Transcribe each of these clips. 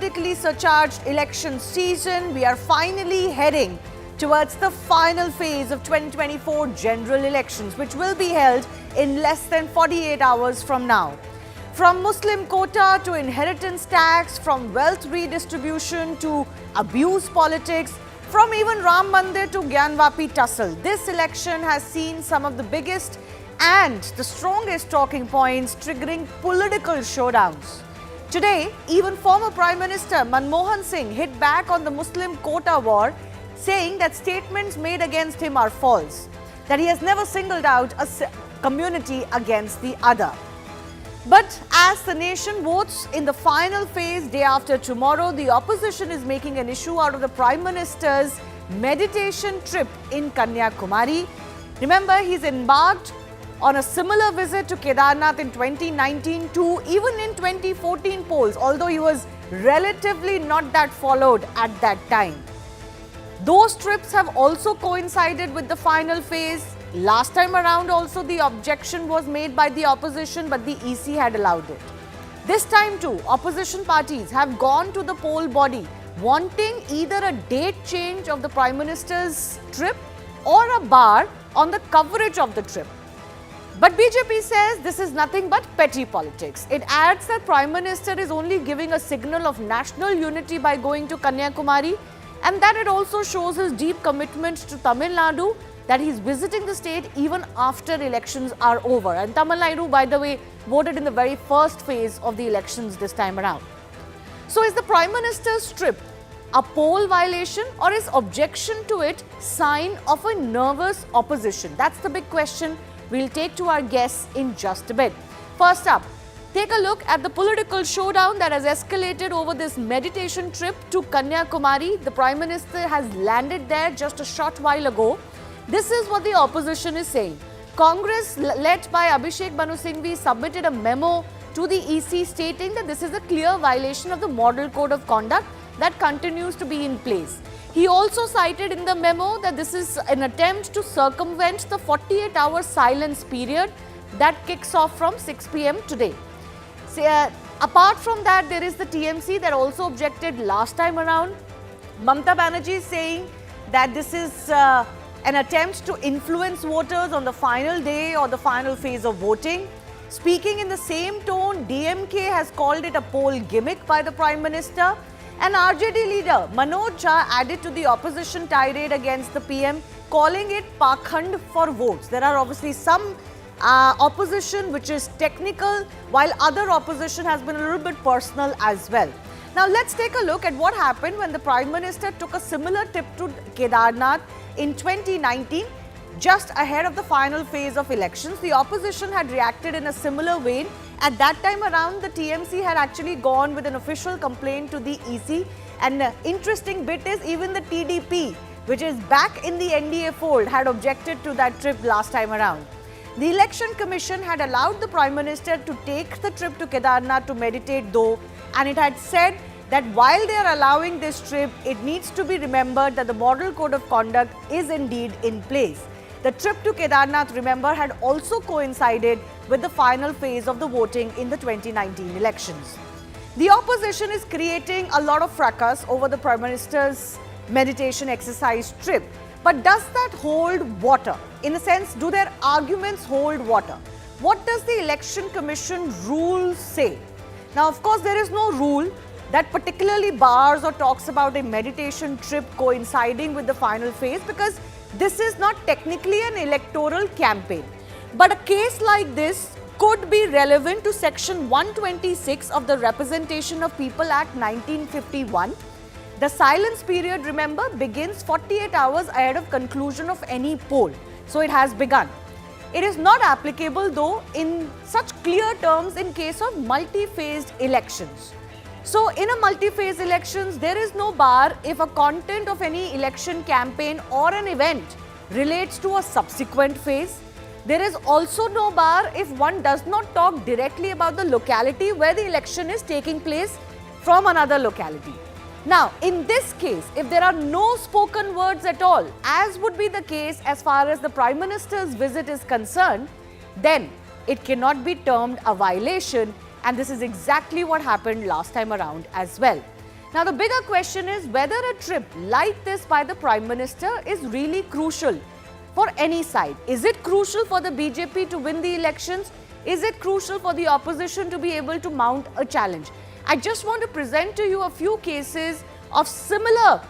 politically surcharged election season, we are finally heading towards the final phase of 2024 general elections, which will be held in less than 48 hours from now. From Muslim quota to inheritance tax, from wealth redistribution to abuse politics, from even Ram Mandir to Gyanvapi tussle, this election has seen some of the biggest and the strongest talking points triggering political showdowns. Today, even former Prime Minister Manmohan Singh hit back on the Muslim quota war, saying that statements made against him are false, that he has never singled out a community against the other. But as the nation votes in the final phase day after tomorrow, the opposition is making an issue out of the Prime Minister's meditation trip in Kanyakumari. Remember, he's embarked on a similar visit to Kedarnath in 2019 to even in 2014 polls, although he was relatively not that followed at that time. Those trips have also coincided with the final phase. Last time around also the objection was made by the opposition, but the EC had allowed it. This time too, opposition parties have gone to the poll body wanting either a date change of the Prime Minister's trip or a bar on the coverage of the trip. But BJP says this is nothing but petty politics. It adds that Prime Minister is only giving a signal of national unity by going to Kanyakumari, and that it also shows his deep commitment to Tamil Nadu, that he's visiting the state even after elections are over. And Tamil Nadu, by the way, voted in the very first phase of the elections this time around. So is the Prime Minister's trip a poll violation, or is objection to it sign of a nervous opposition? That's the big question we'll take to our guests in just a bit. First up, take a look at the political showdown that has escalated over this meditation trip to Kanyakumari. The Prime Minister has landed there just a short while ago. This is what the opposition is saying. Congress, led by Abhishek Manu Singhvi, submitted a memo to the EC stating that this is a clear violation of the Model Code of Conduct that continues to be in place. He also cited in the memo that this is an attempt to circumvent the 48-hour silence period that kicks off from 6 p.m. today. Apart from that, there is the TMC that also objected last time around. Mamata Banerjee is saying that this is an attempt to influence voters on the final day or the final phase of voting. Speaking in the same tone, DMK has called it a poll gimmick by the Prime Minister. And RJD leader Manoj Jha added to the opposition tirade against the PM, calling it pakhand for votes. There are obviously some opposition which is technical, while other opposition has been a little bit personal as well. Now let's take a look at what happened when the Prime Minister took a similar trip to Kedarnath in 2019, just ahead of the final phase of elections. The opposition had reacted in a similar vein. At that time around, the TMC had actually gone with an official complaint to the EC. And the interesting bit is even the TDP, which is back in the NDA fold, had objected to that trip last time around. The Election Commission had allowed the Prime Minister to take the trip to Kedarnath to meditate though, and it had said that while they are allowing this trip, it needs to be remembered that the Model Code of Conduct is indeed in place. The trip to Kedarnath, remember, had also coincided with the final phase of the voting in the 2019 elections. The opposition is creating a lot of fracas over the Prime Minister's meditation exercise trip. But does that hold water? In a sense, do their arguments hold water? What does the Election Commission rule say? Now, of course, there is no rule that particularly bars or talks about a meditation trip coinciding with the final phase, because this is not technically an electoral campaign. But a case like this could be relevant to Section 126 of the Representation of People Act 1951. The silence period, remember, begins 48 hours ahead of conclusion of any poll. So it has begun. It is not applicable though in such clear terms in case of multi-phased elections. So in a multi-phase elections, there is no bar if a content of any election campaign or an event relates to a subsequent phase. There is also no bar if one does not talk directly about the locality where the election is taking place from another locality. Now, in this case, if there are no spoken words at all, as would be the case as far as the Prime Minister's visit is concerned, then it cannot be termed a violation, and this is exactly what happened last time around as well. Now, the bigger question is whether a trip like this by the Prime Minister is really crucial for any side. Is it crucial for the BJP to win the elections? Is it crucial for the opposition to be able to mount a challenge? I just want to present to you a few cases of similar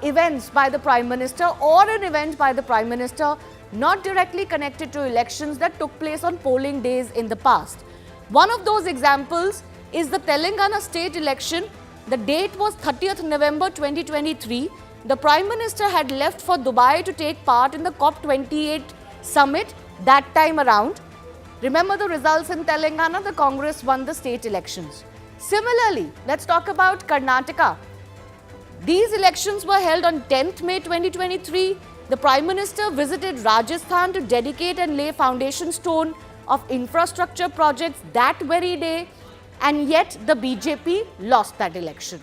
events by the Prime Minister or an event by the Prime Minister not directly connected to elections that took place on polling days in the past. One of those examples is the Telangana state election. The date was 30th November 2023. The Prime Minister had left for Dubai to take part in the COP28 summit that time around. Remember the results in Telangana? The Congress won the state elections. Similarly, let's talk about Karnataka. These elections were held on 10th May 2023. The Prime Minister visited Rajasthan to dedicate and lay foundation stone of infrastructure projects that very day, and yet the BJP lost that election.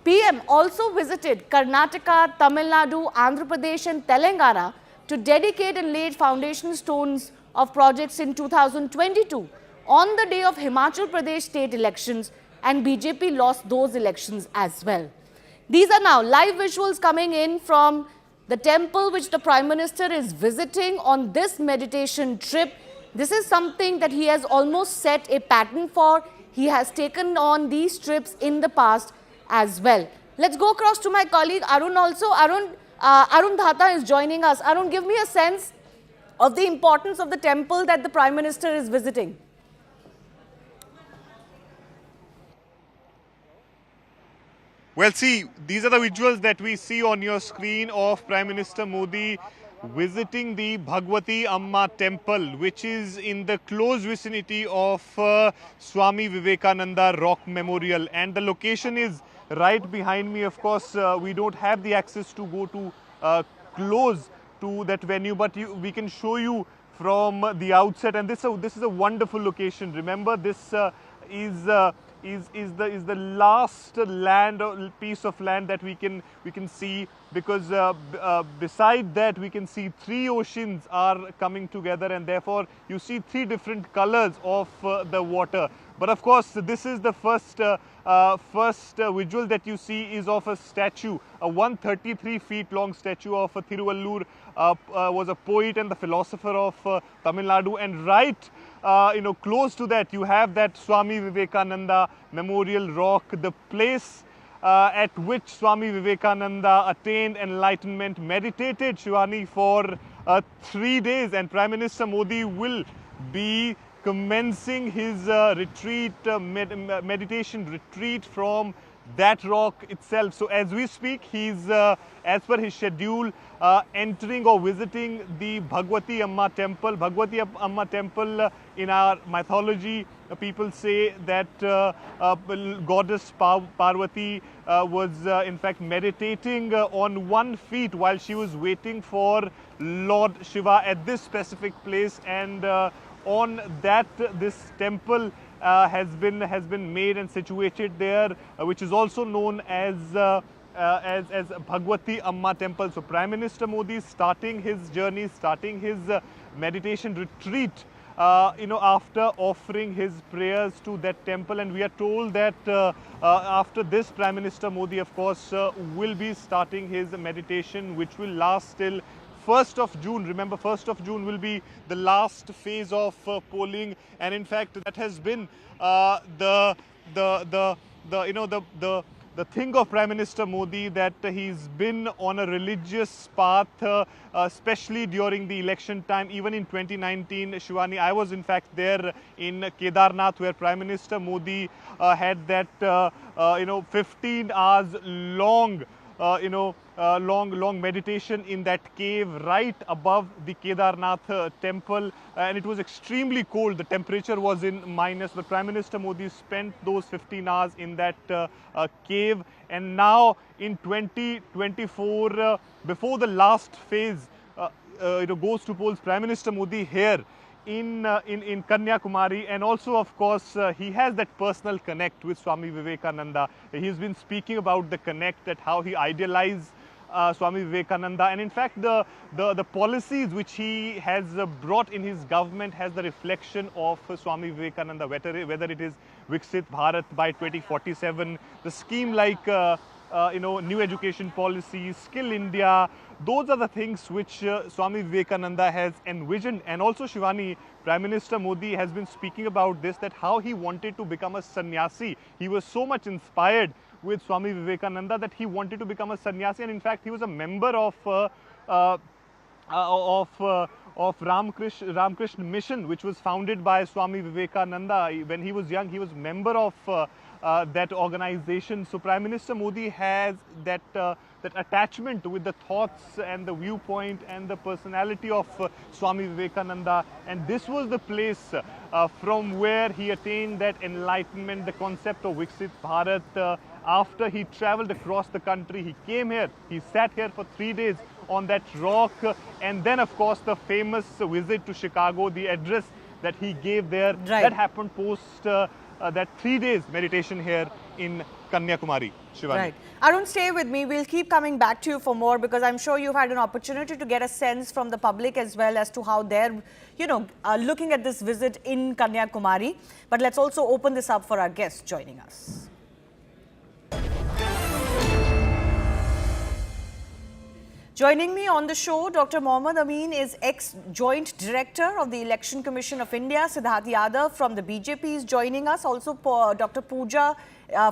PM also visited Karnataka, Tamil Nadu, Andhra Pradesh and Telangana to dedicate and lay foundation stones of projects in 2022 on the day of Himachal Pradesh state elections, and BJP lost those elections as well. These are now live visuals coming in from the temple which the Prime Minister is visiting on this meditation trip. This is something that he has almost set a pattern for. He has taken on these trips in the past as well. Let's go across to my colleague Arun also. Arun Dhata is joining us. Arun, give me a sense of the importance of the temple that the Prime Minister is visiting. Well, see, these are the visuals that we see on your screen of Prime Minister Modi visiting the Bhagwati Amma temple, which is in the close vicinity of Swami Vivekananda Rock Memorial. And the location is right behind me. Of course, we don't have the access to go to close to that venue, but we can show you from the outset. And this is a wonderful location. Remember, this is the last land or piece of land that we can see, because beside that we can see three oceans are coming together, and therefore you see three different colors of the water. But of course, this is the first visual that you see is of a statue, a 133 feet long statue of Thiruvallur, was a poet and the philosopher of Tamil Nadu. And right close to that you have that Swami Vivekananda Memorial Rock, the place at which Swami Vivekananda attained enlightenment, meditated, Shivani, for 3 days. And Prime Minister Modi will be commencing his meditation retreat from that rock itself. So as we speak, he's as per his schedule entering or visiting the Bhagwati Amma temple. Bhagwati Amma temple, in our mythology, people say that goddess Parvati was in fact meditating on one feet while she was waiting for Lord Shiva at this specific place, and on that this temple has been made and situated there, which is also known as Bhagwati Amma temple. So Prime Minister Modi is starting his journey, starting his meditation retreat, after offering his prayers to that temple. And we are told that after this, Prime Minister Modi, of course, will be starting his meditation, which will last till 1st of June. Remember, 1st of June will be the last phase of polling, and in fact that has been the thing of Prime Minister Modi, that he's been on a religious path, especially during the election time. Even in 2019, Shivani, I was in fact there in Kedarnath, where Prime Minister Modi had that 15 hours long long meditation in that cave right above the Kedarnath temple, and it was extremely cold. The temperature was in minus, but Prime Minister Modi spent those 15 hours in that cave. And now in 2024, before the last phase goes to polls, Prime Minister Modi here in Kanyakumari, and also of course he has that personal connect with Swami Vivekananda. He's been speaking about the connect, that how he idealized Swami Vivekananda, and in fact the policies which he has brought in his government has the reflection of Swami Vivekananda, whether it is Viksit Bharat by 2047, the scheme like new education policies, Skill India. Those are the things which Swami Vivekananda has envisioned. And also, Shivani, Prime Minister Modi has been speaking about this, that how he wanted to become a sannyasi. He was so much inspired with Swami Vivekananda that he wanted to become a sannyasi, and in fact he was a member of uh, Ramkrishna Mission, which was founded by Swami Vivekananda. When he was young, he was member of that organization. So Prime Minister Modi has that attachment with the thoughts and the viewpoint and the personality of Swami Vivekananda, and this was the place from where he attained that enlightenment, the concept of Viksit Bharat. After he traveled across the country, he came here, he sat here for 3 days on that rock, and then of course the famous visit to Chicago, the address that he gave there, Right. that happened post that 3 days meditation here in Kanyakumari. Shivani. Right. Arun, stay with me. We'll keep coming back to you for more, because I'm sure you've had an opportunity to get a sense from the public as well as to how they're, looking at this visit in Kanyakumari. But let's also open this up for our guests joining us. Joining me on the show, Dr. Mohammad Amin is ex-joint director of the Election Commission of India. Siddharth Yadav from the BJP is joining us. Also, Dr. Pooja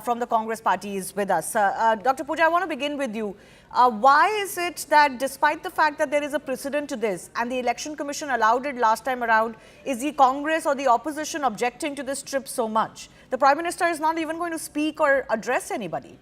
from the Congress party is with us. Dr. Pooja, I want to begin with you. Why is it that despite the fact that there is a precedent to this and the Election Commission allowed it last time around, is the Congress or the opposition objecting to this trip so much? The Prime Minister is not even going to speak or address anybody.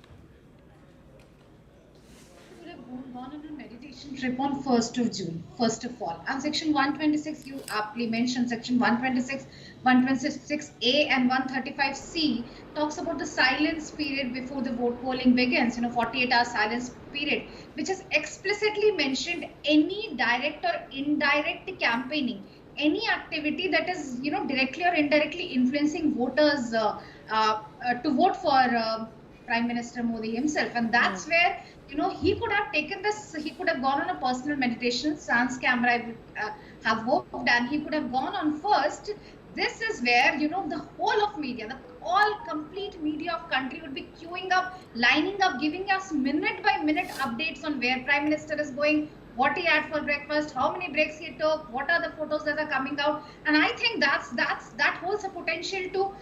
Gone on a meditation trip on 1st of June, first of all. And section 126, you aptly mentioned section 126, 126A and 135C talks about the silence period before the vote polling begins, 48-hour silence period, which has explicitly mentioned any direct or indirect campaigning, any activity that is, directly or indirectly influencing voters to vote for Prime Minister Modi himself. And that's where he could have taken this, he could have gone on a personal meditation, sans camera have hoped, and he could have gone on first. This is where, the whole of media, the all complete media of country would be queuing up, lining up, giving us minute by minute updates on where Prime Minister is going, what he had for breakfast, how many breaks he took, what are the photos that are coming out. And I think that holds a potential to,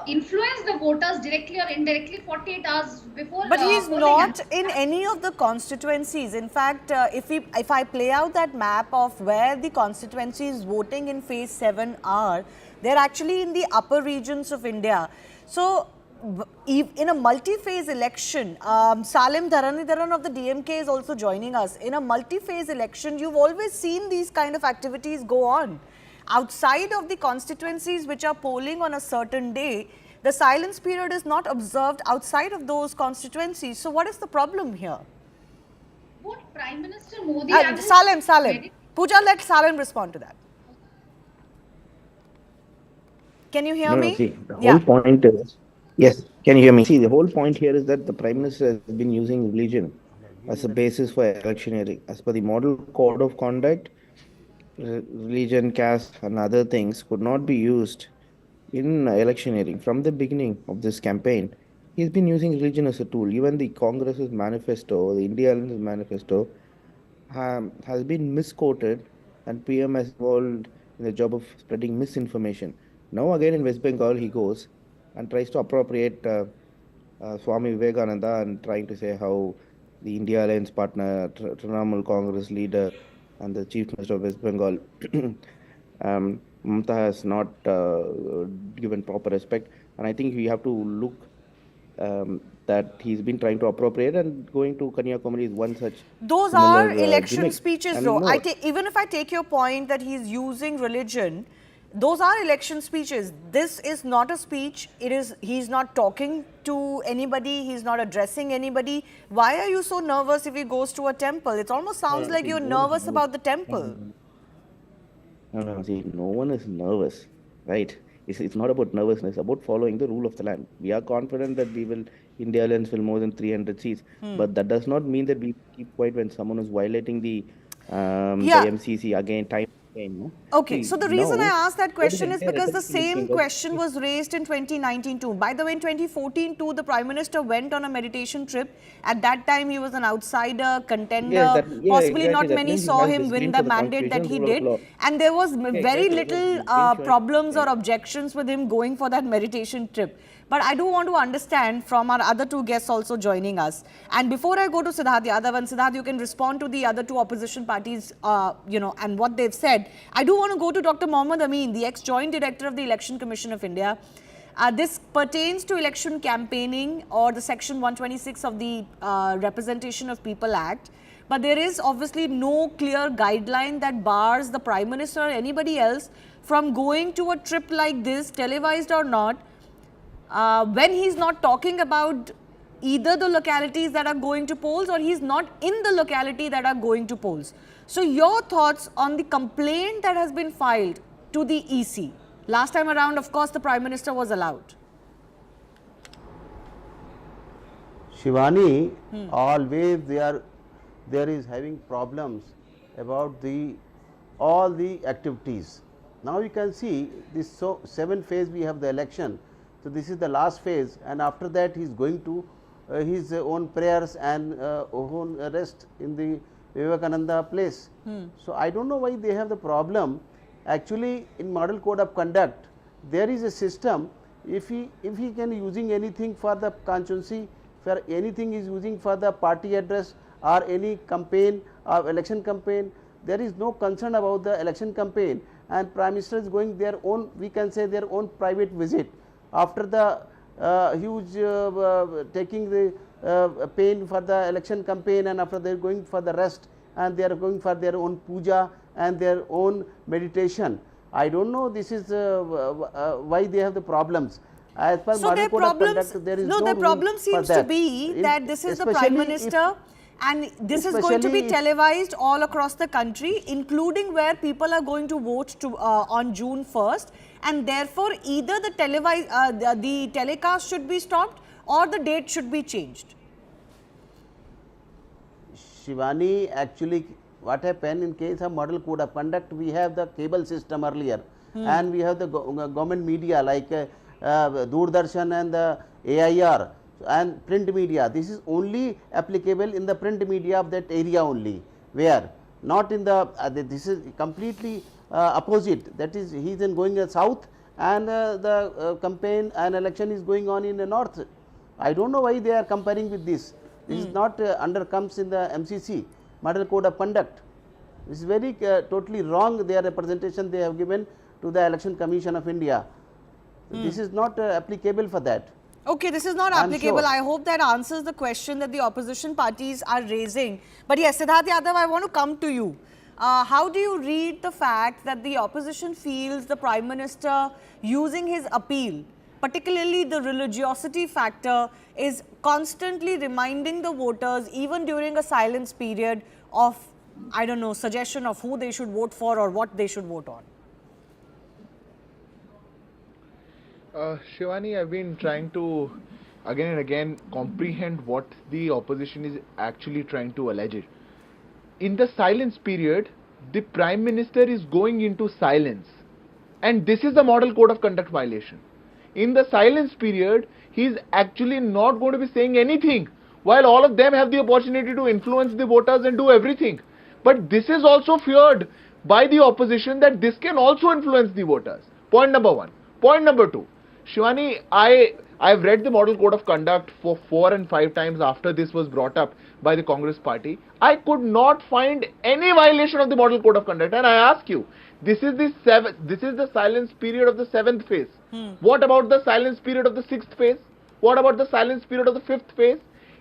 influence the voters directly or indirectly 48 hours before. But he's not in any of the constituencies. In fact, if I play out that map of where the constituencies voting in phase 7 are, they're actually in the upper regions of India. So in a multi-phase election, Salim Dharanidharan of the DMK is also joining us. In a multi-phase election, you've always seen these kind of activities go on. Outside of the constituencies which are polling on a certain day, the silence period is not observed outside of those constituencies. So what is the problem here? What Prime Minister Modi Salim. Pooja, let Salim respond to that. Can you hear me? See, the whole point is, yes, can you hear me? See, the whole point here is that the Prime Minister has been using religion as a basis for electioneering. As per the model code of conduct, religion, caste and other things could not be used in electioneering. From the beginning of this campaign, he's been using religion as a tool. Even the Congress's manifesto, the India Alliance's manifesto, has been misquoted, and PM has involved in the job of spreading misinformation. Now again in West Bengal he goes and tries to appropriate Swami Vivekananda and trying to say how the India Alliance partner, Trinamool Congress leader and the Chief Minister of West Bengal, Mamata, has not given proper respect. And I think we have to look that he's been trying to appropriate, and going to Kanyakumari is one such. Those are election gimmick. speeches though. Even if I take your point that he's using religion, those are election speeches. This is not a speech. He's not talking to anybody. He's not addressing anybody. Why are you so nervous if he goes to a temple? It almost sounds like you're nervous about the temple. No, see, no one is nervous, right? It's not about nervousness, it's about following the rule of the land. We are confident that we will India Alliance will more than 300 seats. But that does not mean that we keep quiet when someone is violating the Yeah. MCC again, time again. No? Okay, See, so the reason I now, asked that what is the question is entire because the rhetoric same looking at? question was raised in 2019 too. By the way, in 2014 too, the Prime Minister went on a meditation trip. At that time, he was an outsider, Yes, contender. that, yeah, Possibly exactly. not That many means he saw has him win disdain the for the mandate that constitution, he rule of did. law. And there was Yeah, very exactly. little He's been showing. problems or objections with him going for that meditation trip. But I do want to understand from our other two guests also joining us. And before I go to Siddharth Yadav, and Siddharth, you can respond to the other two opposition parties, and what they've said. I do want to go to Dr. Mohammad Amin, the ex-joint director of the Election Commission of India. This pertains to election campaigning or the section 126 of the Representation of People Act. But there is obviously no clear guideline that bars the Prime Minister or anybody else from going to a trip like this, televised or not, when he's not talking about either the localities that are going to polls or he's not in the locality that are going to polls. So your thoughts on the complaint that has been filed to the EC. Last time around, of course, the Prime Minister was allowed. Shivani, always there is having problems about all the activities. Now you can see this 7th phase we have the election. So this is the last phase, and after that he is going to his own prayers and own rest in the Vivekananda place. So I don't know why they have the problem. Actually, in Model Code of Conduct, there is a system. If he can using anything for the constituency, for anything is using for the party address or any campaign or election campaign, there is no concern about the election campaign, and Prime Minister is going their own, we can say their own private visit after the huge taking the pain for the election campaign, and after they are going for the rest and they are going for their own puja and their own meditation. I don't know, this is why they have the problems. As per So their Model Code of problems, Conduct, there is no, their room problem for seems to be that this is the Prime Minister and this is going to be televised all across the country, including where people are going to vote on June 1st, and therefore either the telecast should be stopped or the date should be changed. Shivani, actually what happened in case of Model Code of Conduct, we have the cable system earlier and we have the government media like Doordarshan and the AIR and print media. This is only applicable in the print media of that area only, where not in the this is completely opposite. That is, he is going south and the campaign and election is going on in the north. I don't know why they are comparing with this. This is not comes in the MCC, Model Code of Conduct. This is very totally wrong, their representation they have given to the Election Commission of India. This is not applicable for that. Okay, this is not applicable. I hope that answers the question that the opposition parties are raising. But yes, Siddharth Yadav, I want to come to you. How do you read the fact that the opposition feels the Prime Minister using his appeal, particularly the religiosity factor, is constantly reminding the voters, even during a silence period, of, I don't know, suggestion of who they should vote for or what they should vote on? Shivani, I've been trying to again and again comprehend what the opposition is actually trying to allege. In the silence period, the Prime Minister is going into silence, and this is the Model Code of Conduct violation. In the silence period, he is actually not going to be saying anything, while all of them have the opportunity to influence the voters and do everything. But this is also feared by the opposition, that this can also influence the voters. Point number one. Point number two. Shivani, I've read the Model Code of Conduct for 4 and 5 times after this was brought up by the Congress party. I could not find any violation of the Model Code of Conduct, and I ask you, this is the silence period of the 7th phase. What about the silence period of the 6th phase? What about the silence period of the 5th phase?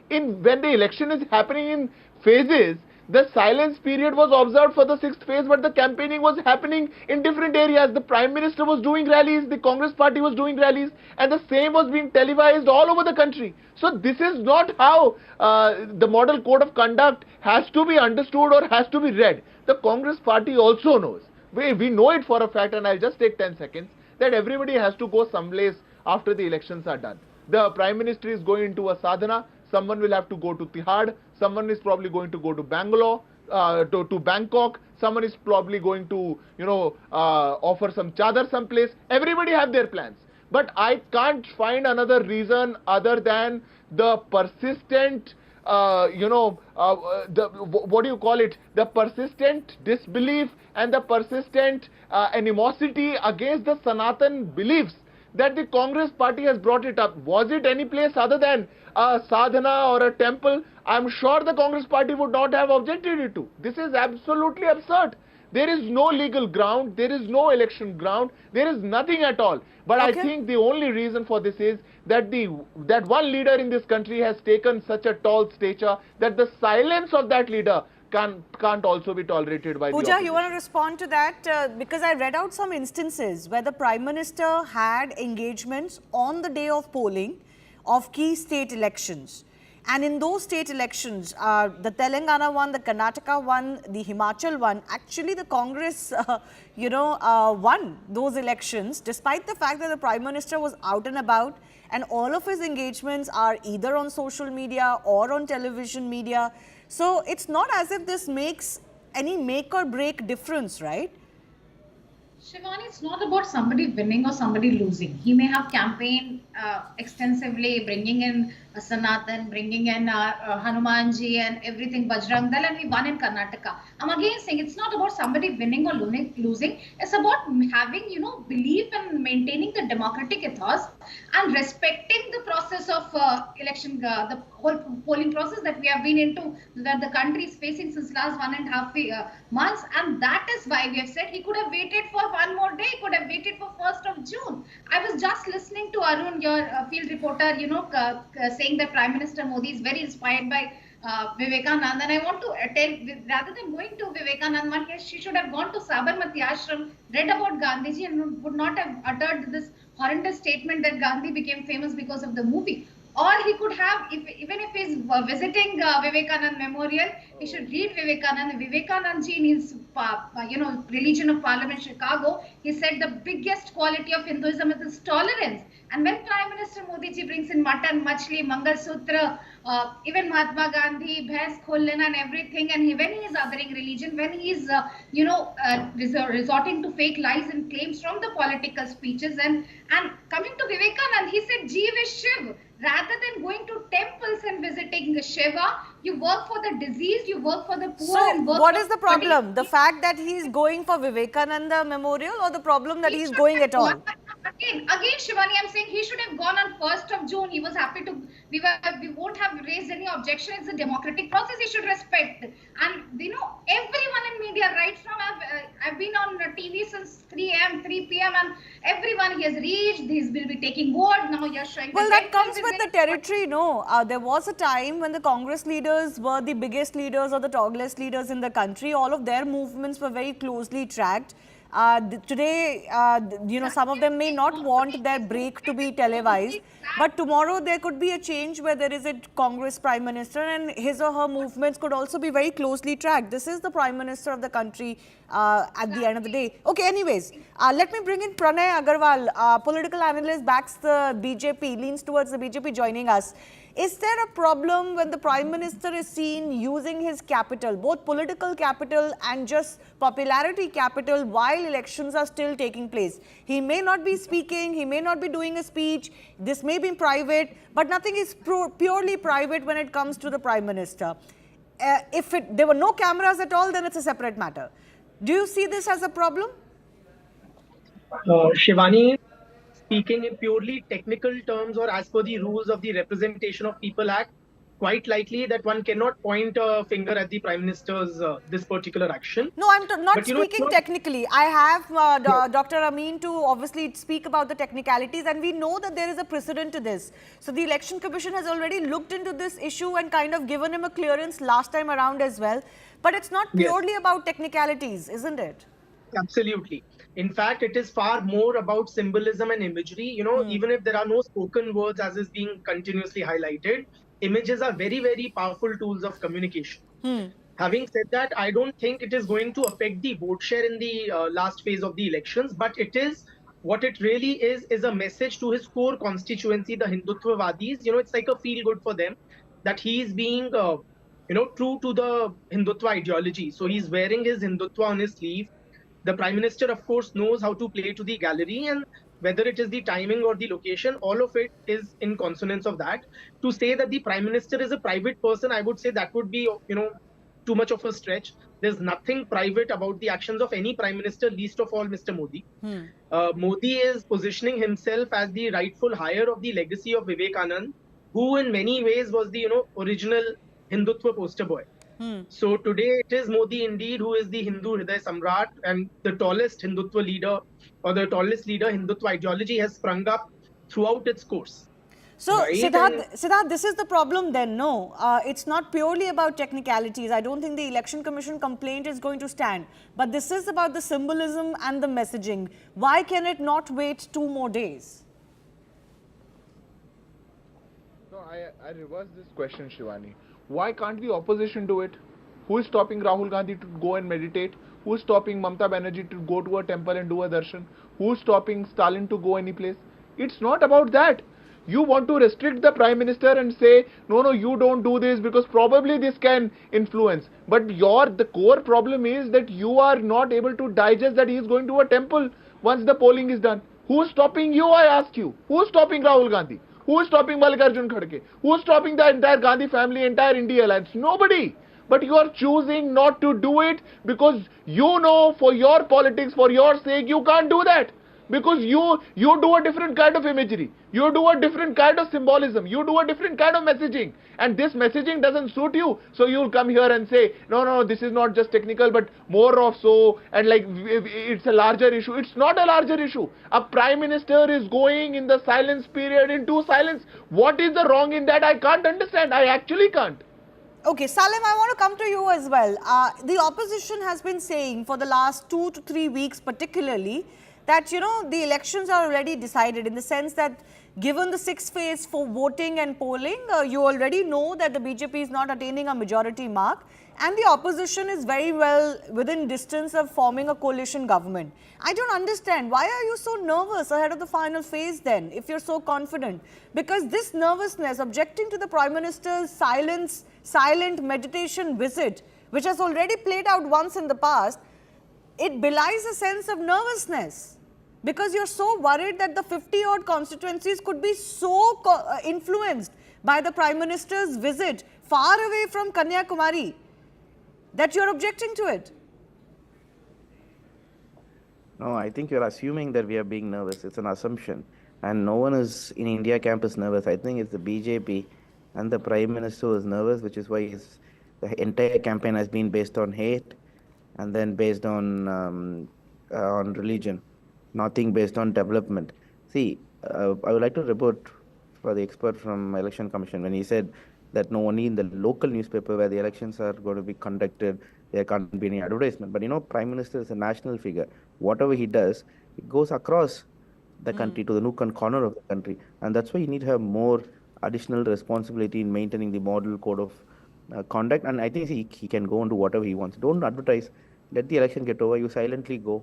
When the election is happening in phases, the silence period was observed for the 6th phase, but the campaigning was happening in different areas. The Prime Minister was doing rallies, the Congress party was doing rallies, and the same was being televised all over the country. So this is not how the Model Code of Conduct has to be understood or has to be read. The Congress party also knows. We know it for a fact, and I'll just take 10 seconds, that everybody has to go someplace after the elections are done. the Prime Minister is going into a sadhana, someone will have to go to Tihad, someone is probably going to go to Bangalore, to Bangkok, someone is probably going to, offer some chadar someplace. Everybody have their plans. But I can't find another reason other than the persistent, what do you call it? The persistent disbelief and the persistent animosity against the Sanatan beliefs that the Congress party has brought it up. Was it any place other than a sadhana or a temple? I'm sure the Congress party would not have objected it to. This is absolutely absurd. There is no legal ground, there is no election ground, there is nothing at all. But I think the only reason for this is that that one leader in this country has taken such a tall stature that the silence of that leader can't also be tolerated by the opposition. Pooja, you want to respond to that? Because I read out some instances where the Prime Minister had engagements on the day of polling of key state elections. And in those state elections, the Telangana one, the Karnataka one, the Himachal one, actually the Congress, won those elections, despite the fact that the Prime Minister was out and about, and all of his engagements are either on social media or on television media. So it's not as if this makes any make or break difference, right? Shivani, it's not about somebody winning or somebody losing. He may have campaigned extensively, bringing in Sanatan, bringing in Hanumanji and everything, Bajrang Dal, and we won in Karnataka. I'm again saying it's not about somebody winning or losing. It's about having, belief and maintaining the democratic ethos and respecting the process of election, the whole polling process that we have been into, that the country is facing since last 1.5 months. And that is why we have said he could have waited for one more day, he could have waited for 1st of June. I was just listening to Arun, your field reporter, saying that Prime Minister Modi is very inspired by Vivekananda, and I want to tell, rather than going to Vivekananda, she should have gone to Sabarmati Ashram, read about Gandhiji, and would not have uttered this horrendous statement that Gandhi became famous because of the movie. Or he could have, even if he's visiting Vivekananda Memorial, he should read Vivekananda. Vivekananda ji in his, Religion of Parliament, Chicago, he said the biggest quality of Hinduism is tolerance. And when Prime Minister Modi ji brings in mutton, machli, Mangal Sutra, even Mahatma Gandhi, Bhais Khullena and everything, and when he is othering religion, when he is, resorting to fake lies and claims from the political speeches, and coming to Vivekananda, he said, Jeev is Shiv. Rather than going to temples and visiting Shiva, you work for the diseased, you work for the poor. So, what is the problem? The fact that he is going for Vivekananda Memorial, or the problem that he is going at all? Again, Shivani, I'm saying he should have gone on 1st of June. He was happy to, we won't have raised any objection. It's a democratic process. He should respect. And, everyone in media, right from, I've been on TV since 3 p.m. and everyone he has reached, he will be taking vote. Now you're showing. Well, that comes with the territory, no? There was a time when the Congress leaders were the biggest leaders or the tallest leaders in the country. All of their movements were very closely tracked. Today, some of them may not want their break to be televised, but tomorrow there could be a change where there is a Congress Prime Minister and his or her movements could also be very closely tracked. This is the Prime Minister of the country at the end of the day. Okay, anyways, let me bring in Pranay Agarwal, political analyst, backs the BJP, leans towards the BJP, joining us. Is there a problem when the Prime Minister is seen using his capital, both political capital and just popularity capital, while elections are still taking place? He may not be speaking, he may not be doing a speech, this may be private, but nothing is purely private when it comes to the Prime Minister. If there were no cameras at all, then it's a separate matter. Do you see this as a problem? Shivani, speaking in purely technical terms or as per the rules of the Representation of People Act, quite likely that one cannot point a finger at the Prime Minister's this particular action. No, I'm not speaking technically. I have Dr. Amin to obviously speak about the technicalities, and we know that there is a precedent to this. So the Election Commission has already looked into this issue and kind of given him a clearance last time around as well. But it's not purely about technicalities, isn't it? Absolutely. In fact, it is far more about symbolism and imagery. Even if there are no spoken words as is being continuously highlighted, images are very, very powerful tools of communication. Having said that, I don't think it is going to affect the vote share in the last phase of the elections, but it is what it really is a message to his core constituency, the Hindutvavadis. It's like a feel good for them that he is being, true to the Hindutva ideology. So he's wearing his Hindutva on his sleeve. The Prime Minister, of course, knows how to play to the gallery, and whether it is the timing or the location, all of it is in consonance of that. To say that the Prime Minister is a private person, I would say that would be, too much of a stretch. There's nothing private about the actions of any Prime Minister, least of all Mr. Modi. Modi is positioning himself as the rightful heir of the legacy of Vivekananda, who in many ways was the original Hindutva poster boy. So today it is Modi indeed who is the Hindu Hriday Samrat, and the tallest Hindutva leader, or the tallest leader Hindutva ideology has sprung up throughout its course. So, Right, Siddharth, this is the problem then, no? It's not purely about technicalities. I don't think the Election Commission complaint is going to stand. But this is about the symbolism and the messaging. Why can it not wait 2 more days? No, I reverse this question, Shivani. Why can't the opposition do it? Who is stopping Rahul Gandhi to go and meditate? Who is stopping Mamata Banerjee to go to a temple and do a darshan? Who is stopping Stalin to go any place? It's not about that. You want to restrict the Prime Minister and say, no, you don't do this because probably this can influence. But the core problem is that you are not able to digest that he is going to a temple once the polling is done. Who is stopping you, I asked you? Who is stopping Rahul Gandhi? Who is stopping Mallikarjun Kharge? Who is stopping the entire Gandhi family, entire India Alliance? Nobody. But you are choosing not to do it because you know for your politics, for your sake, you can't do that. Because you do a different kind of imagery, you do a different kind of symbolism, you do a different kind of messaging, and this messaging doesn't suit you, so you'll come here and say, no, this is not just technical but more of so, and like it's a larger issue. It's not a larger issue. A Prime Minister is going in the silence period into silence. What is the wrong in that? I can't understand. I actually can't. Okay, Salim, I want to come to you as well. The opposition has been saying for the last 2 to 3 weeks particularly that, the elections are already decided, in the sense that given the 6th phase for voting and polling, you already know that the BJP is not attaining a majority mark, and the opposition is very well within distance of forming a coalition government. I don't understand. Why are you so nervous ahead of the final phase then, if you're so confident? Because this nervousness, objecting to the Prime Minister's silent meditation visit, which has already played out once in the past, it belies a sense of nervousness. Because you're so worried that the 50-odd constituencies could be so influenced by the Prime Minister's visit far away from Kanyakumari that you're objecting to it. No, I think you're assuming that we are being nervous. It's an assumption. And no one is in India camp is nervous. I think it's the BJP and the Prime Minister who is nervous, which is why the entire campaign has been based on hate and then based on religion. Nothing based on development. See, I would like to report for the expert from Election Commission when he said that no, only in the local newspaper where the elections are going to be conducted, there can't be any advertisement. But Prime Minister is a national figure. Whatever he does, it goes across the country to the nook and corner of the country. And that's why you need to have more additional responsibility in maintaining the model code of conduct. And I think he can go and do whatever he wants. Don't advertise. Let the election get over. You silently go.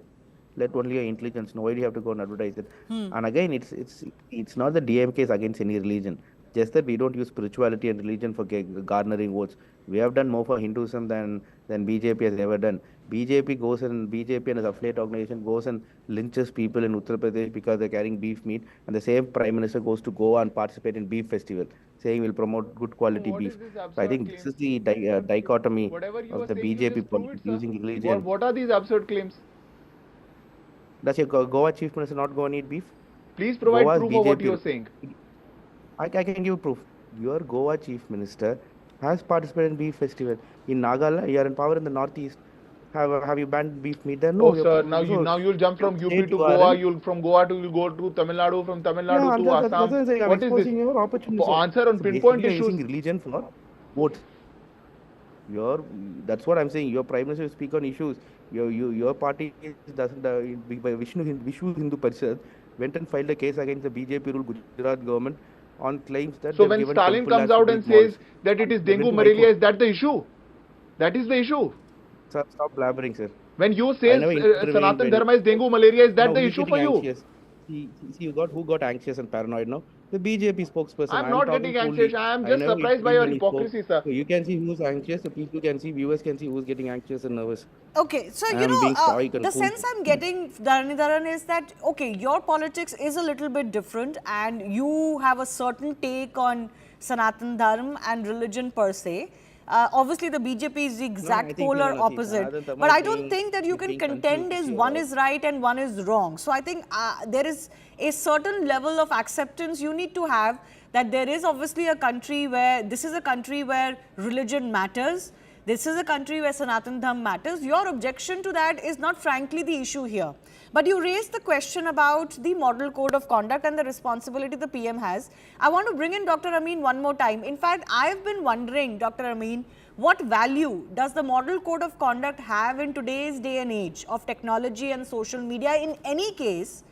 Let only your intelligence know. Why do you have to go and advertise it? And again, it's not the DMK is against any religion. Just that we don't use spirituality and religion for garnering votes. We have done more for Hinduism than BJP has ever done. BJP and its affiliate organization goes and lynches people in Uttar Pradesh because they're carrying beef meat, and the same Prime Minister goes to Goa and participate in beef festival, saying we'll promote good quality beef. So I think this is the dichotomy of the BJP politics using religion. What are these absurd claims? Does your Goa Chief Minister not go and eat beef? Please provide Goa's proof BJP, of what you are saying. I can give proof. Your Goa Chief Minister has participated in beef festival. In Nagaland, you are in power in the northeast. Have you banned beef meat there? No. Oh, sir, now you'll jump from UP to Goa. From Goa you'll go to Tamil Nadu. From Tamil Nadu to Assam. What is this? Your opportunity. Answer on pinpoint issues. Using religion for votes. That's what I'm saying. Your Prime Minister speak on issues. Your party doesn't. Vishnu Hindu Parishad went and filed a case against the BJP ruled Gujarat government on claims that. So when Stalin comes out and says that it is dengue malaria, is that the issue? That is the issue. Sir, stop blabbering, sir. When you say Sanatan Dharma is dengue malaria, is that the issue for you? See, who got anxious and paranoid now? The BJP spokesperson. I'm I'm not talking getting anxious. coolly. I am I just never surprised by intervened your when he spoke. hypocrisy, sir. So you can see who's anxious. The people can see, viewers can see who's getting anxious and nervous. Okay, so I'm being stoic and the cool. sense I'm getting, Dharanidharan, is that okay, your politics is a little bit different, and you have a certain take on Sanatan Dharma and religion per se. Obviously, the BJP is the exact I think, polar opposite, but I don't think that you can contend is one is right and one is wrong. So I think there is a certain level of acceptance you need to have that there is obviously a country where this is a country where religion matters. This is a country where Sanatan Dharma matters. Your objection to that is not frankly the issue here. But you raised the question about the model code of conduct and the responsibility the PM has. I want to bring in Dr. Amin one more time. In fact, I have been wondering, Dr. Amin, what value does the model code of conduct have in today's day and age of technology and social media? In any case,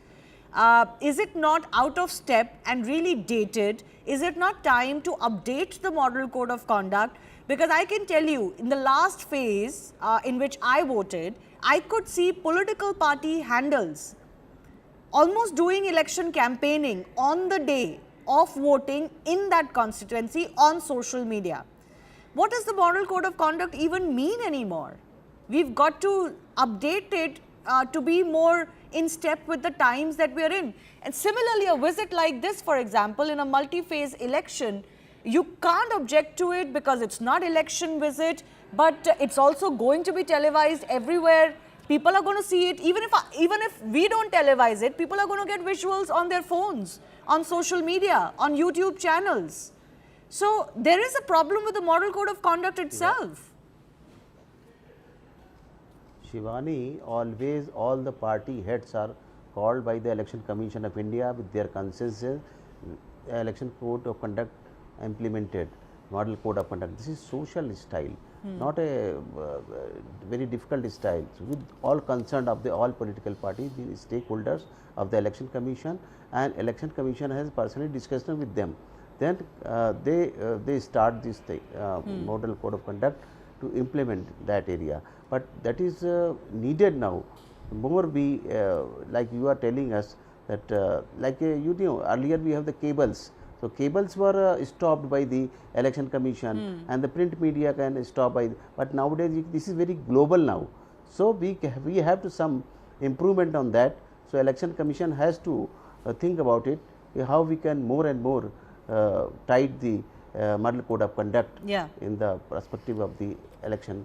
is it not out of step and really dated? Is it not time to update the model code of conduct? Because I can tell you, in the last phase in which I voted, I could see political party handles almost doing election campaigning on the day of voting in that constituency on social media. What does the model code of conduct even mean anymore? We've got to update it to be more in step with the times that we are in. And similarly, a visit like this, for example, in a multi-phase election, you can't object to it because it's not election visit, but it's also going to be televised everywhere. People are going to see it. Even if we don't televise it, people are going to get visuals on their phones, on social media, on YouTube channels. So there is a problem with the model code of conduct itself. Shivani, always all the party heads are called by the Election Commission of India with their consensus, election code of conduct implemented, model code of conduct. This is social style, not a very difficult style. So with all concerned of the all political parties, the stakeholders of the Election Commission, and Election Commission has personally discussion with them. Then they start this model code of conduct to implement that area. But that is needed now. More be like you are telling us that you know, earlier we have the cables. So cables were stopped by the Election Commission, and the print media can stop by. But nowadays this is very global now. So we have to some improvement on that. So Election Commission has to think about it, how we can more and more tight the model code of conduct in the perspective of the election.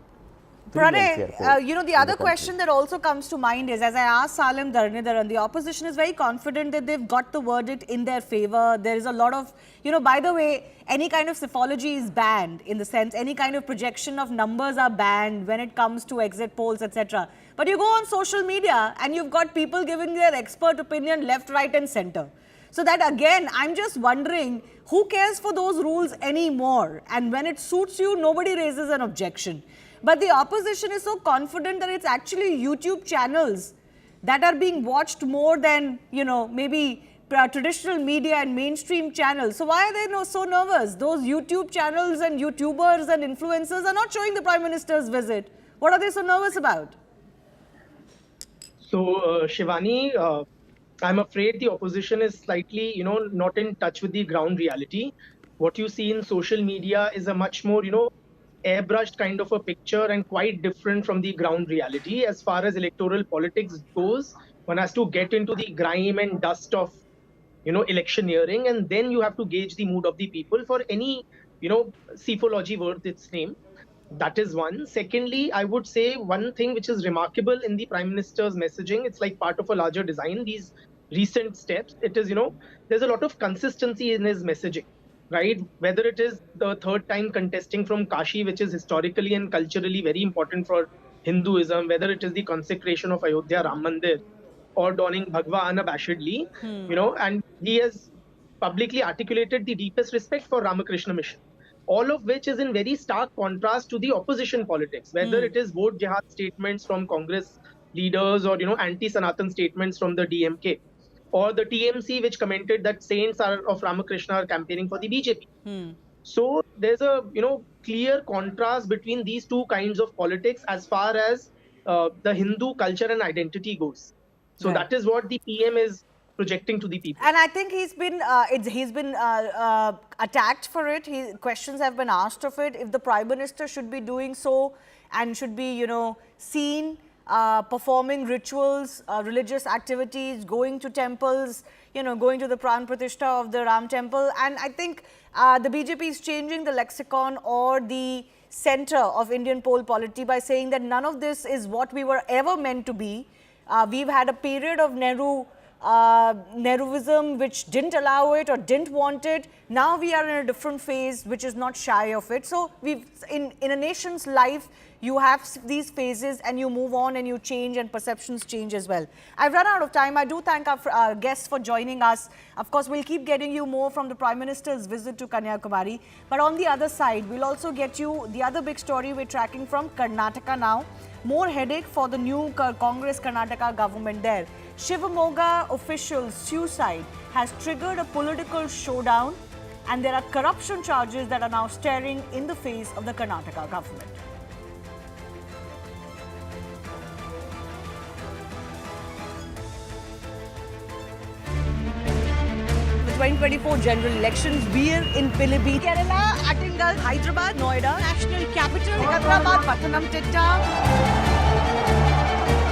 Pranay, you know, the other question that also comes to mind is, as I asked Salim Dharanidharan, the opposition is very confident that they've got the verdict in their favor. There is a lot of, you know, by the way, any kind of psephology is banned, in the sense any kind of projection of numbers are banned when it comes to exit polls, etc. But you go on social media and you've got people giving their expert opinion left, right and center. So that again, I'm just wondering, who cares for those rules anymore? And when it suits you, nobody raises an objection. But the opposition is so confident that it's actually YouTube channels that are being watched more than, you know, maybe traditional media and mainstream channels. So why are they so nervous? Those YouTube channels and YouTubers and influencers are not showing the Prime Minister's visit. What are they so nervous about? So, Shivani, I'm afraid the opposition is slightly, you know, not in touch with the ground reality. What you see in social media is a much more, you know, airbrushed kind of a picture and quite different from the ground reality. As far as electoral politics goes, one has to get into the grime and dust of, you know, electioneering, and then you have to gauge the mood of the people for any, you know, psephology worth its name. That is one. Secondly, I would say one thing which is remarkable in the Prime Minister's messaging, it's like part of a larger design, these recent steps, it is, you know, there's a lot of consistency in his messaging, right? Whether it is the third time contesting from Kashi, which is historically and culturally very important for Hinduism, whether it is the consecration of Ayodhya Ram Mandir, or donning Bhagwa unabashedly, you know, and he has publicly articulated the deepest respect for Ramakrishna Mission. All of which is in very stark contrast to the opposition politics, whether it is vote jihad statements from Congress leaders or, you know, anti-Sanatan statements from the DMK, or the TMC which commented that saints are of Ramakrishna are campaigning for the BJP. So there's a, you know, clear contrast between these two kinds of politics as far as the Hindu culture and identity goes. So that is what the PM is projecting to the people. And I think he's been attacked for it. Questions have been asked of it. If the Prime Minister should be doing so and should be, seen performing rituals, religious activities, going to temples, going to the Pran Pratishtha of the Ram Temple. And I think the BJP is changing the lexicon or the center of Indian poll polity by saying that none of this is what we were ever meant to be. We've had a period of Nehruism which didn't allow it or didn't want it. Now we are in a different phase which is not shy of it. So in a nation's life, you have these phases and you move on and you change and perceptions change as well. I've run out of time. I do thank our guests for joining us. Of course, we'll keep getting you more from the Prime Minister's visit to Kanyakumari. But on the other side, we'll also get you the other big story we're tracking from Karnataka now. More headache for the new Congress Karnataka government there. Shivamoga officials' suicide has triggered a political showdown, and there are corruption charges that are now staring in the face of the Karnataka government. The 2024 general elections, we're in Pilibhit, Kerala, Attingal, Hyderabad, Noida, national capital, Hyderabad, Pathanamthitta.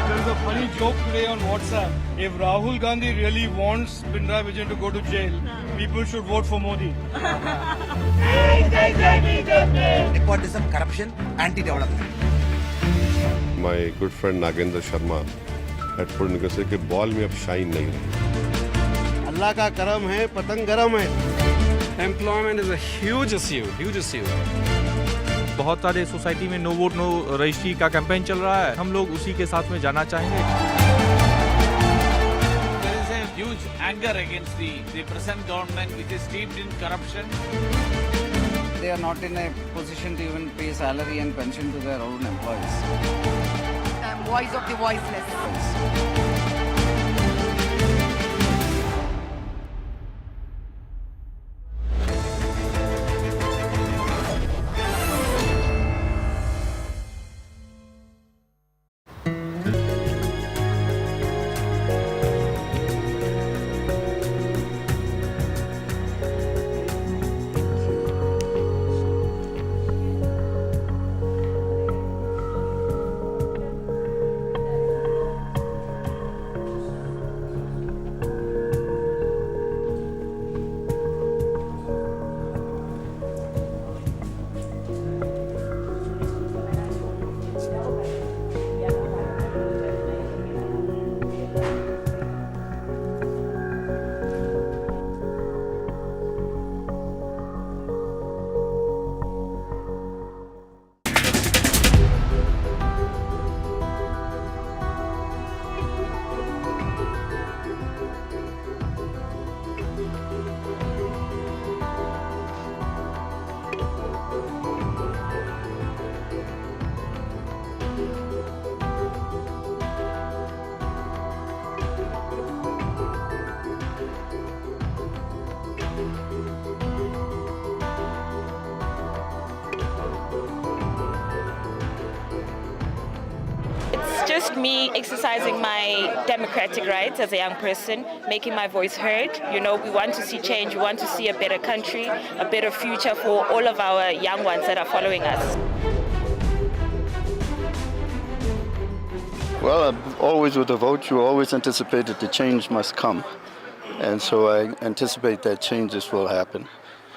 There's a funny joke today on WhatsApp. If Rahul Gandhi really wants Pinarayi Vijayan to go to jail, people should vote for Modi. Nepotism, corruption, anti-development. My good friend Nagendra Sharma had put in कि ball में अब shine नहीं रही. अल्लाह का करम है, पतंग गरम है. Employment is a huge issue. बहुत सारे सोसाइटी में नो वोट नो रजिस्ट्री का कैंपेन चल रहा है. हम लोग उसी के साथ में जाना चाहेंगे. There is a huge anger against the present government which is steeped in corruption. They are not in a position to even pay salary and pension to their own employees. Voice of the voiceless. Just me exercising my democratic rights as a young person, making my voice heard. We want to see change, we want to see a better country, a better future for all of our young ones that are following us. Well, always with the vote, you always anticipate that the change must come. And so I anticipate that changes will happen.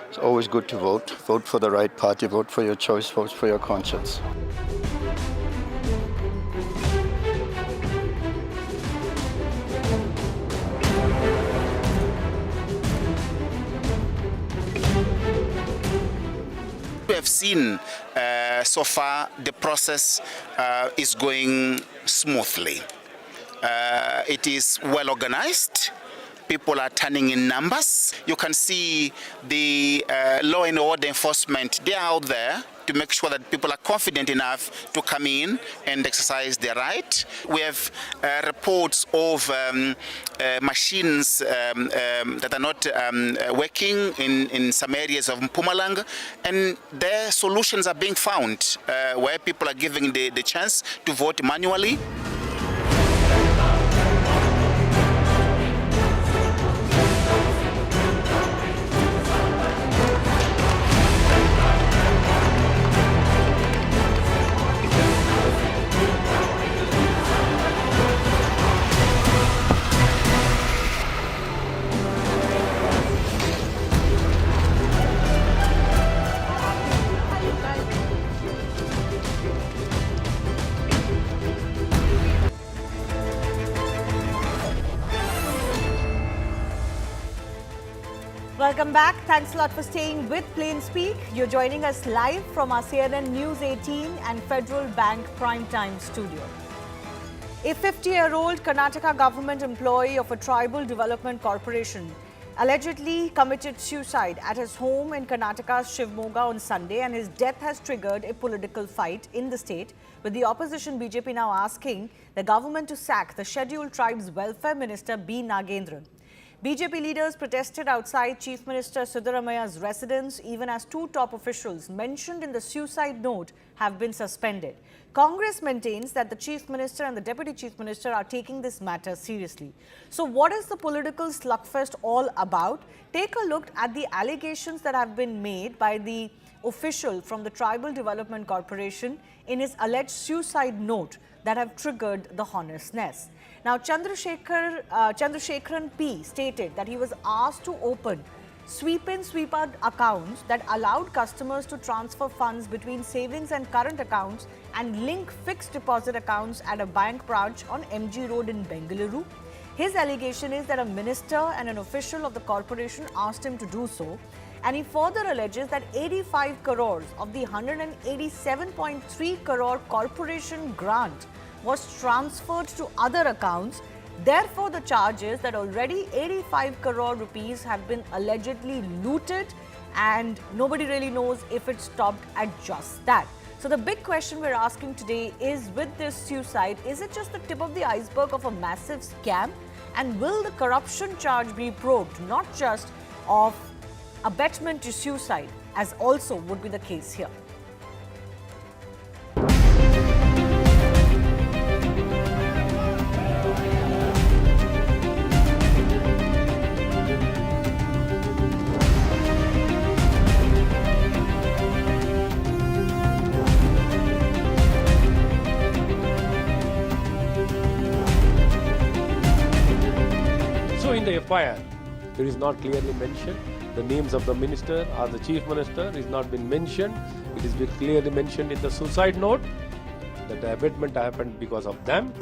It's always good to vote. Vote for the right party, vote for your choice, vote for your conscience. We have seen so far the process is going smoothly. It is well organized. People are turning in numbers. You can see the law and order enforcement, they are out there to make sure that people are confident enough to come in and exercise their right. We have reports of machines that are not working in some areas of Mpumalanga, and their solutions are being found where people are given the chance to vote manually. Welcome back. Thanks a lot for staying with Plain Speak. You're joining us live from our CNN News 18 and Federal Bank Primetime studio. A 50-year-old Karnataka government employee of a tribal development corporation allegedly committed suicide at his home in Karnataka's Shivamogga on Sunday, and his death has triggered a political fight in the state, with the opposition BJP now asking the government to sack the Scheduled Tribes Welfare Minister B. Nagendran. BJP leaders protested outside Chief Minister Siddaramaya's residence, even as two top officials mentioned in the suicide note have been suspended. Congress maintains that the Chief Minister and the Deputy Chief Minister are taking this matter seriously. So what is the political slugfest all about? Take a look at the allegations that have been made by the official from the Tribal Development Corporation in his alleged suicide note that have triggered the hornet's nest. Now, Chandrasekharan P stated that he was asked to open sweep-in, sweep-out accounts that allowed customers to transfer funds between savings and current accounts and link fixed deposit accounts at a bank branch on MG Road in Bengaluru. His allegation is that a minister and an official of the corporation asked him to do so, and he further alleges that 85 crores of the 187.3 crore corporation grant was transferred to other accounts. Therefore, the charge is that already 85 crore rupees have been allegedly looted, and nobody really knows if it stopped at just that. So the big question we're asking today is, with this suicide, is it just the tip of the iceberg of a massive scam? And will the corruption charge be probed, not just of abetment to suicide, as also would be the case here? In the FIR, there is not clearly mentioned the names of the minister or the chief minister is not been mentioned. It is clearly mentioned in the suicide note that the abetment happened because of them.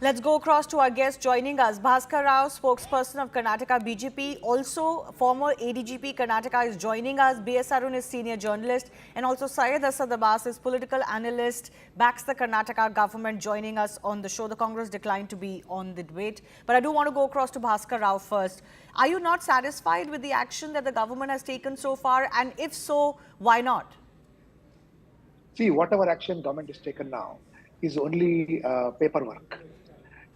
Let's go across to our guest joining us. Bhaskar Rao, spokesperson of Karnataka BJP, also former ADGP Karnataka, is joining us. B.S. Arun is senior journalist, and also Syed Asad Abbas is political analyst, backs the Karnataka government, joining us on the show. The Congress declined to be on the debate, but I do want to go across to Bhaskar Rao first. Are you not satisfied with the action that the government has taken so far, and if so, why not? See, whatever action government is taken now is only paperwork.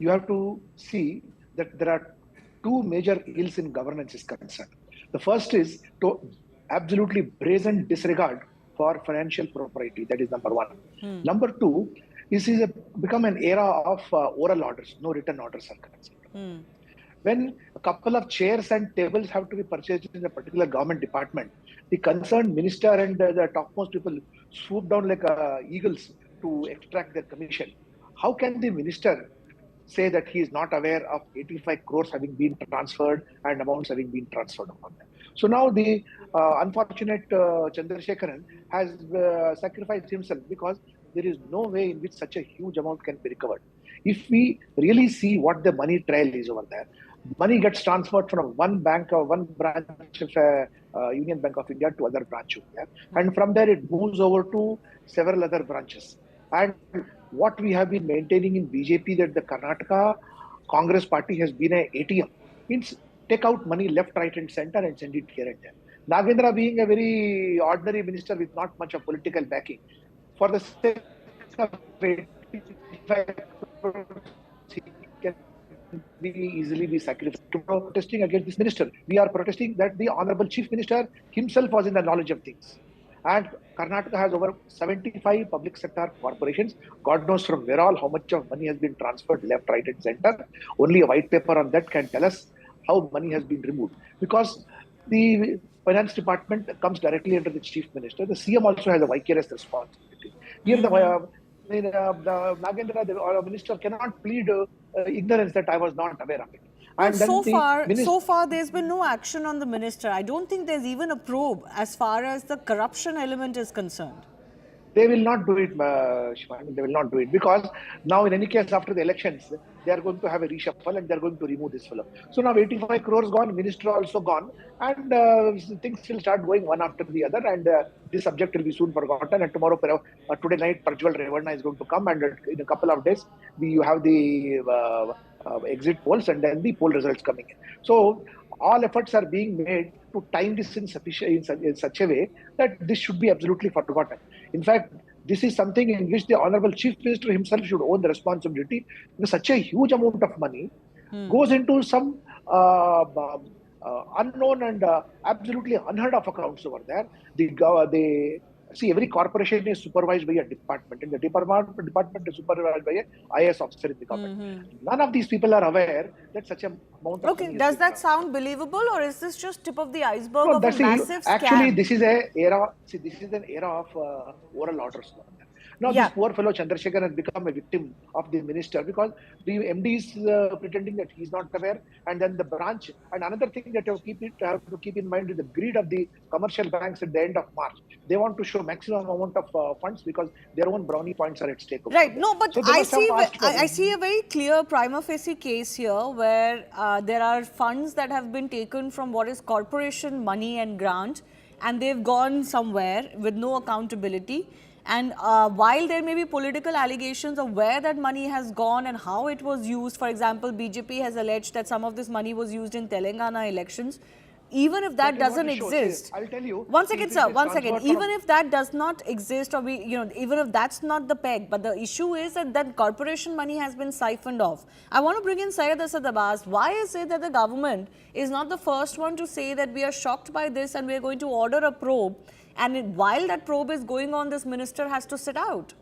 You have to see that there are two major ills in governance is concerned. The first is to absolutely brazen disregard for financial propriety. That is number one. Number two, this is become an era of oral orders, no written orders are concerned. When a couple of chairs and tables have to be purchased in a particular government department, the concerned minister and the topmost people swoop down like eagles to extract their commission. How can the minister say that he is not aware of 85 crores having been transferred and amounts having been transferred upon them? So now the unfortunate Chandrasekharan has sacrificed himself, because there is no way in which such a huge amount can be recovered. If we really see what the money trail is over there, money gets transferred from one bank or one branch of Union Bank of India to other branch, and from there it moves over to several other branches. And what we have been maintaining in BJP, that the Karnataka Congress party has been an ATM. Means take out money left, right and center and send it here and there. Nagendra, being a very ordinary minister with not much of political backing, for the sake of 85 crores, he can easily be sacrificed. Protesting against this minister, we are protesting that the Honorable Chief Minister himself was in the knowledge of things. And Karnataka has over 75 public sector corporations. God knows from where all, how much of money has been transferred left, right and center. Only a white paper on that can tell us how money has been removed. Because the finance department comes directly under the chief minister. The CM also has a vicarious responsibility. Here the mean, the Nagendra or a minister cannot plead ignorance that I was not aware of it. Well, And then so far, there's been no action on the minister. I don't think there's even a probe as far as the corruption element is concerned. They will not do it, Shivani. They will not do it because now, in any case, after the elections, they are going to have a reshuffle and they are going to remove this fellow. So now 85 crores gone, minister also gone, and things will start going one after the other, and this subject will be soon forgotten. And tomorrow, today night, Prajwal Revanna is going to come, and in a couple of days, you have the exit polls and then the poll results coming in. So all efforts are being made to time this in such a way that this should be absolutely forgotten. In fact, this is something in which the Honorable Chief Minister himself should own the responsibility, because such a huge amount of money goes into some unknown and absolutely unheard of accounts over there. See, every corporation is supervised by a department, and the department is supervised by an IAS officer in the government. None of these people are aware that such a amount of money does that sound believable, or is this just tip of the iceberg of a that's massive scam? Actually, this is an era. See, this is an era of oral orders. Now, this poor fellow Chandrasekhar has become a victim of the minister because the MD is pretending that he is not aware, and then the branch. And another thing that you have to keep in mind is the greed of the commercial banks at the end of March. They want to show maximum amount of funds because their own brownie points are at stake. Right. No, but so I see a very clear prima facie case here where there are funds that have been taken from what is corporation money and grant, and they've gone somewhere with no accountability. And while there may be political allegations of where that money has gone and how it was used, for example, BJP has alleged that some of this money was used in Telangana elections. Even if that doesn't exist, I'll tell you. One second, sir. One second. Even if that does not exist, or even if that's not the peg, but the issue is that corporation money has been siphoned off. I want to bring in Syed Asad Abbas. Why is it that the government is not the first one to say that we are shocked by this and we are going to order a probe? And while that probe is going on, this minister has to sit out.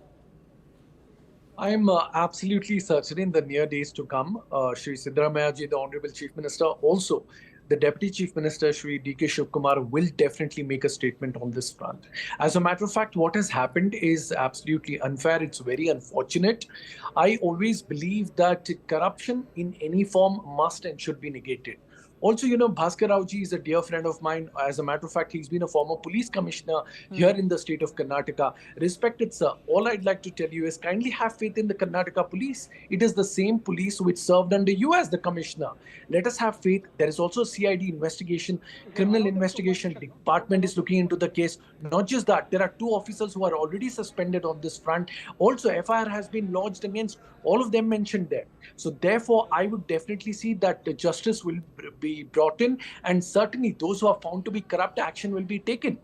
I'm absolutely certain in the near days to come, Shri Siddaramaiah, the Honorable Chief Minister, also the Deputy Chief Minister, Shri D.K. Shivkumar, will definitely make a statement on this front. As a matter of fact, what has happened is absolutely unfair. It's very unfortunate. I always believe that corruption in any form must and should be negated. Also, Bhaskar Raoji is a dear friend of mine. As a matter of fact, he's been a former police commissioner here in the state of Karnataka. Respected sir, all I'd like to tell you is kindly have faith in the Karnataka police. It is the same police which served under you as the commissioner. Let us have faith. There is also a CID investigation, criminal investigation department is looking into the case. Not just that, there are 2 officers who are already suspended on this front. Also, FIR has been lodged against all of them mentioned there. So therefore, I would definitely see that the justice will be brought in, and certainly those who are found to be corrupt, action will be taken.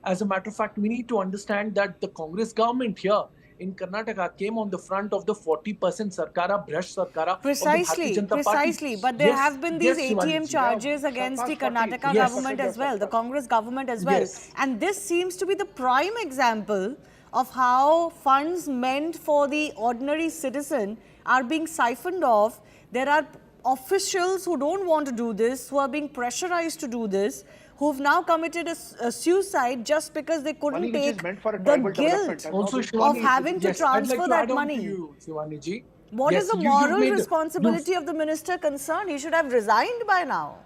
As a matter of fact, we need to understand that the Congress government here in Karnataka came on the front of the 40% Sarkara, Brush Sarkara. Precisely. But there have been these ATM charges against the Karnataka government as well, the Congress government as well. And this seems to be the prime example of how funds meant for the ordinary citizen are being siphoned off. There are officials who don't want to do this, who are being pressurized to do this, who've now committed a suicide just because they couldn't take the guilt of having to transfer that money. What is the moral responsibility of the minister concerned? He should have resigned by now.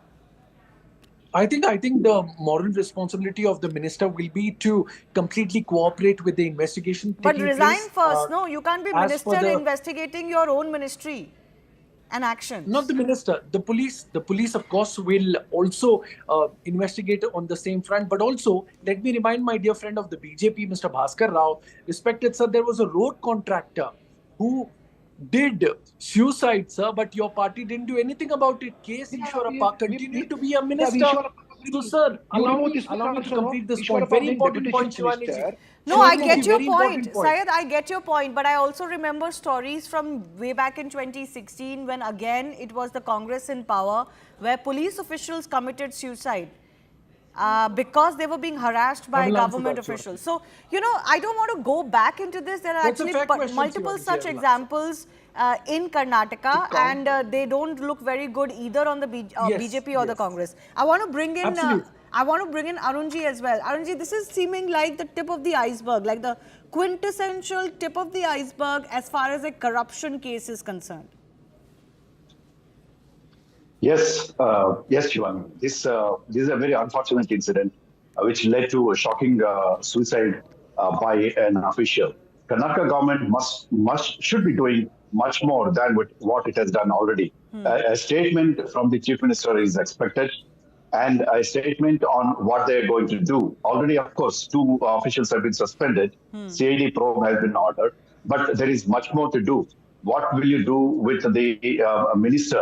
I think the moral responsibility of the minister will be to completely cooperate with the investigation. But resign first. No, you can't be minister investigating your own ministry and actions. Not the minister. The police, of course, will also investigate on the same front. But also, let me remind my dear friend of the BJP, Mr. Bhaskar Rao, respected sir, there was a road contractor who did suicide, sir, but your party didn't do anything about it. K. Ishwarappa continued to be a minister. So, sir, allow me to complete this point. Very important point, Shivani. No, I get your point. Syed, I get your point. But I also remember stories from way back in 2016 when again it was the Congress in power where police officials committed suicide. Because they were being harassed by government officials. So, I don't want to go back into this. There are actually multiple such examples in Karnataka, and they don't look very good either on the BJP or the Congress. I want to bring in I want to bring in Arunji as well. Arunji, this is seeming like the tip of the iceberg, like the quintessential tip of the iceberg as far as a corruption case is concerned. Yes, yes, Shivani. This is a very unfortunate incident which led to a shocking suicide by an official. Karnataka government should be doing much more than what it has done already. A statement from the Chief Minister is expected, and a statement on what they are going to do. Already, of course, 2 officials have been suspended. CID probe has been ordered, but there is much more to do. What will you do with the minister?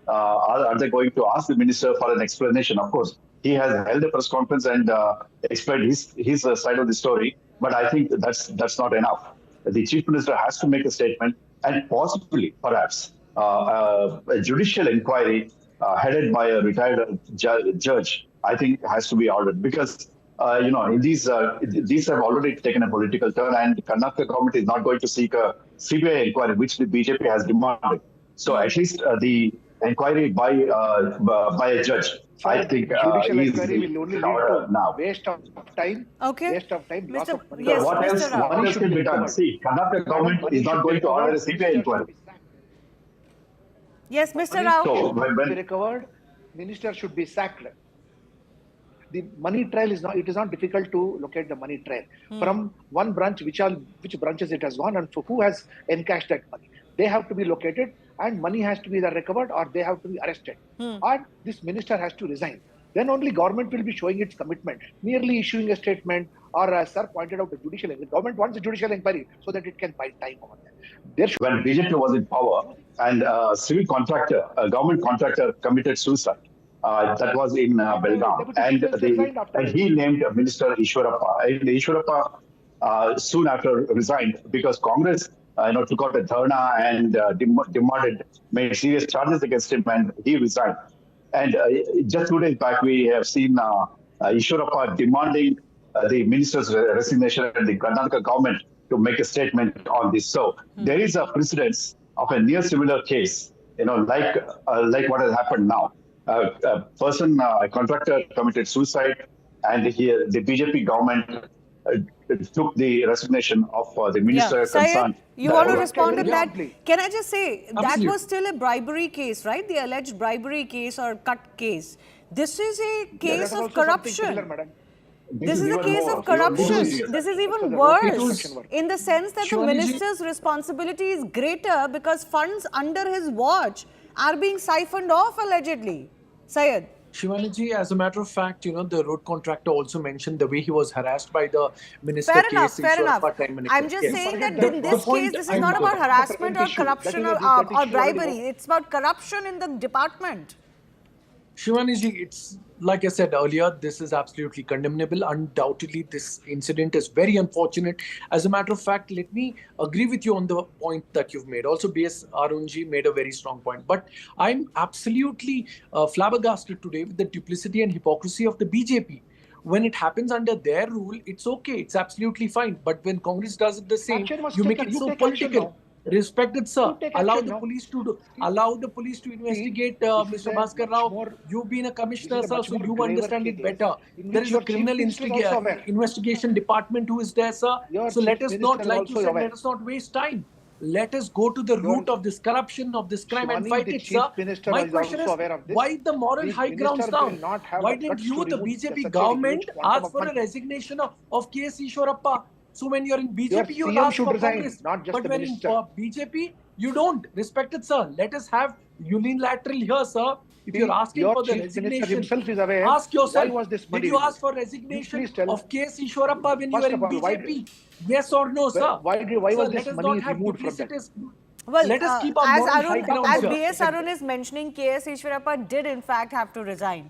Are they going to ask the minister for an explanation? Of course, he has held a press conference and explained his side of the story, but I think that's not enough. The chief minister has to make a statement, and possibly, perhaps, a judicial inquiry headed by a retired judge, I think, has to be ordered, because these have already taken a political turn, and the Karnataka government is not going to seek a CBI inquiry, which the BJP has demanded. So at least the inquiry by a judge, I think, judicial is inquiry will only lead to now. waste of time. Okay. Waste of time. Loss of money. Yes, What else can be done? See, Karnataka government is not going to order a CBI inquiry. Yes, Mr. Rao. So When recovered, minister should be sacked. The money trail is not. It is not difficult to locate the money trail from one branch, which branches it has gone, and for who has encashed that money. They have to be located, and money has to be either recovered or they have to be arrested. And this minister has to resign. Then only government will be showing its commitment. Merely issuing a statement, or as sir pointed out, the judicial inquiry. Government wants a judicial inquiry so that it can buy time on that. When BJP was in power, and civil contractor, a government contractor committed suicide. That was in Belgaum, and he named Minister Ishwarappa. And Ishwarappa soon after resigned because Congress took out a dharna and made serious charges against him, and he resigned. And just 2 days back, we have seen Ishwarappa demanding the minister's resignation and the Karnataka government to make a statement on this. So there is a precedence of a near similar case, like what has happened now. A contractor committed suicide, and the BJP government took the resignation of the minister concerned. You want to respond to that? Can I just say, that was still a bribery case, right? The alleged bribery case or cut case. This is a case of corruption. This is a case of corruption. This is even worse in the sense that the minister's responsibility is greater because funds under his watch are being siphoned off allegedly. Syed. Shivani, as a matter of fact, the road contractor also mentioned the way he was harassed by the minister. Fair enough. I'm just saying that in this case, this is not about harassment or corruption or bribery. It's about corruption in the department. Shivani, it's like I said earlier, this is absolutely condemnable. Undoubtedly, this incident is very unfortunate. As a matter of fact, let me agree with you on the point that you've made. Also, B.S. Arunji made a very strong point. But I'm absolutely flabbergasted today with the duplicity and hypocrisy of the BJP. When it happens under their rule, it's okay. It's absolutely fine. But when Congress does it the same, you make it so political. Respected sir, allow the police to investigate Mr. Bhaskar Rao. You've been a commissioner, sir, so you understand it better. There is a criminal investigation department who is there, sir. So let us not, like you said, let us not waste time. Let us go to the root of this corruption, of this crime, and fight it, sir. My question is, why the moral high grounds down? Why didn't you, the BJP government, ask for a resignation of K.S. Ishwarappa? So when you're in BJP, you ask for Congress. But when in BJP, you don't. Respected sir, let us have unilateral here, sir. If you're asking for the resignation, ask yourself, did you ask for resignation of K.S. Ishwarappa when you were in BJP? Yes or no, sir? Why was this money removed from that? Well, let us keep our moral high ground as B.S. Arun is mentioning, K.S. Ishwarappa did in fact have to resign.